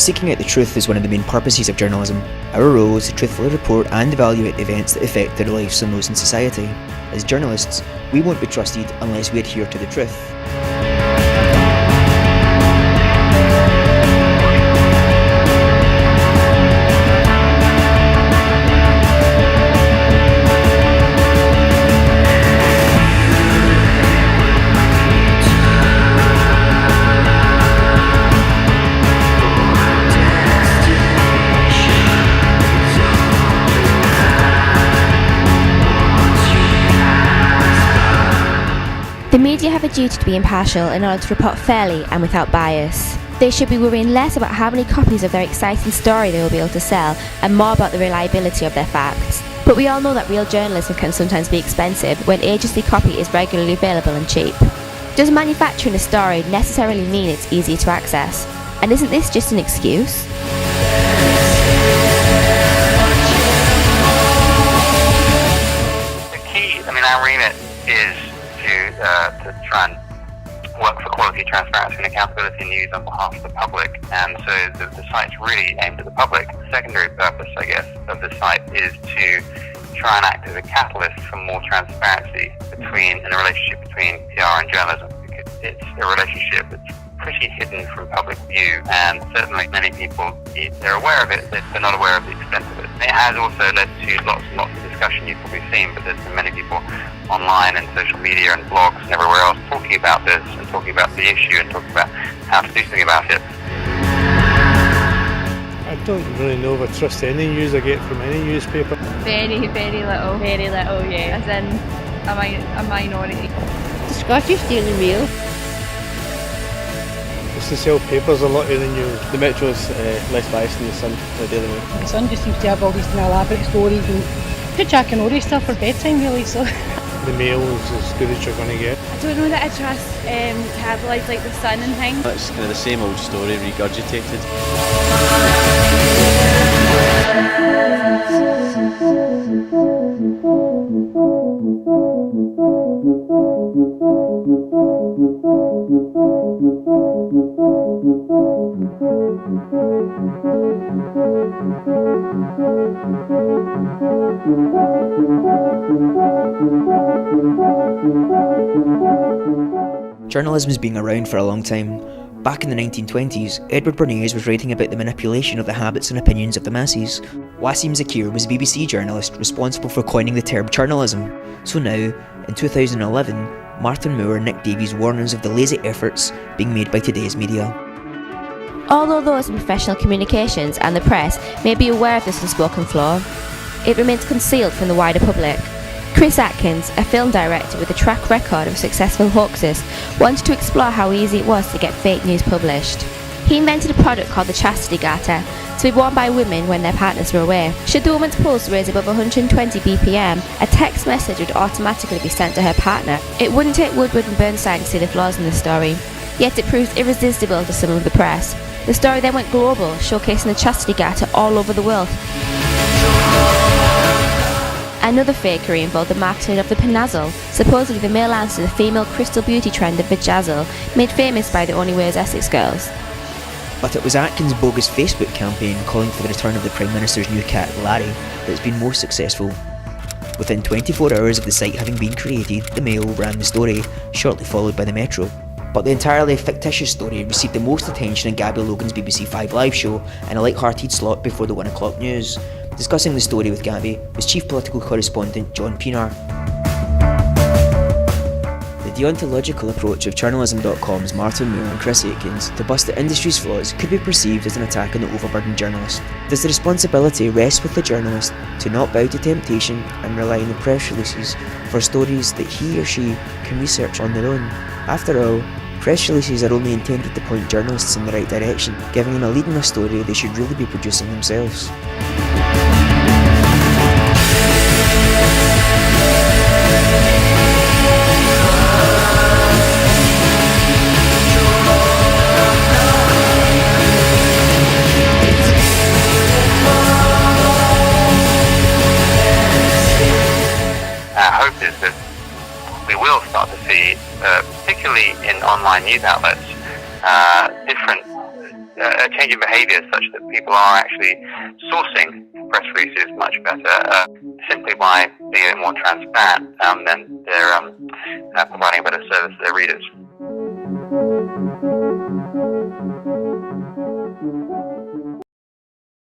seeking out the truth is one of the main purposes of journalism. Our role is to truthfully report and evaluate events that affect the lives of those in society. As journalists, we won't be trusted unless we adhere to the truth. The media have a duty to be impartial in order to report fairly and without bias. They should be worrying less about how many copies of their exciting story they will be able to sell and more about the reliability of their facts. But we all know that real journalism can sometimes be expensive when agency copy is regularly available and cheap. Does manufacturing a story necessarily mean it's easier to access? And isn't this just an excuse? The key, our remit is to try and work for quality, transparency and accountability news on behalf of the public, and so the site's really aimed at the public. The secondary purpose, I guess, of the site is to try and act as a catalyst for more transparency in the relationship between PR and journalism, because it's a relationship that's pretty hidden from public view, and certainly many people, they're aware of it, they're not aware of the extent of it. And it has also led to lots and lots of discussion you've probably seen, but there's been many people online and social media and blogs and everywhere else talking about this and talking about the issue and talking about how to do something about it. I don't really know if I trust any news I get from any newspaper. Very, very little. Very little, yeah. As in a minority. The Scottish Daily Mail. It's to sell papers a lot of the news. The Metro's less biased than the Sun or the Daily Mail. The Sun just seems to have all these elaborate stories and good Jack and Ori stuff for bedtime really, so. The Mail is as good as you're going to get. I don't know that I trust tabloids like the Sun and things. It's kind of the same old story regurgitated. Journalism has been around for a long time. Back in the 1920s, Edward Bernays was writing about the manipulation of the habits and opinions of the masses. Wasim Zakir was a BBC journalist responsible for coining the term churnalism. So now, in 2011, Martin Moore and Nick Davies warn us of the lazy efforts being made by today's media. Although those in professional communications and the press may be aware of this unspoken flaw, it remains concealed from the wider public. Chris Atkins, a film director with a track record of successful hoaxes, wanted to explore how easy it was to get fake news published. He invented a product called the chastity garter, to be worn by women when their partners were away. Should the woman's pulse raise above 120 BPM, a text message would automatically be sent to her partner. It wouldn't take Woodward and Burnside to see the flaws in the story, yet it proves irresistible to some of the press. The story then went global, showcasing the chastity garter all over the world. Another fakery involved the marketing of the Panazzle, supposedly the male answer to the female crystal beauty trend of Vajazzle, made famous by the Only Way is Essex girls. But it was Atkins' bogus Facebook campaign calling for the return of the Prime Minister's new cat, Larry, that's been most successful. Within 24 hours of the site having been created, the Mail ran the story, shortly followed by the Metro. But the entirely fictitious story received the most attention in Gabby Logan's BBC 5 Live show in a light-hearted slot before the 1 o'clock news. Discussing the story with Gabby was Chief Political Correspondent John Pienaar. The deontological approach of Churnalism.com's Martin Moore and Chris Atkins to bust the industry's flaws could be perceived as an attack on the overburdened journalist. Does the responsibility rest with the journalist to not bow to temptation and rely on the press releases for stories that he or she can research on their own? After all, press releases are only intended to point journalists in the right direction, giving them a lead in a story they should really be producing themselves. Our hope is that we will start to see, particularly in online news outlets, different a change in behaviour such that people are actually sourcing press releases much better simply by being a bit more transparent. Then they're providing a better service to their readers.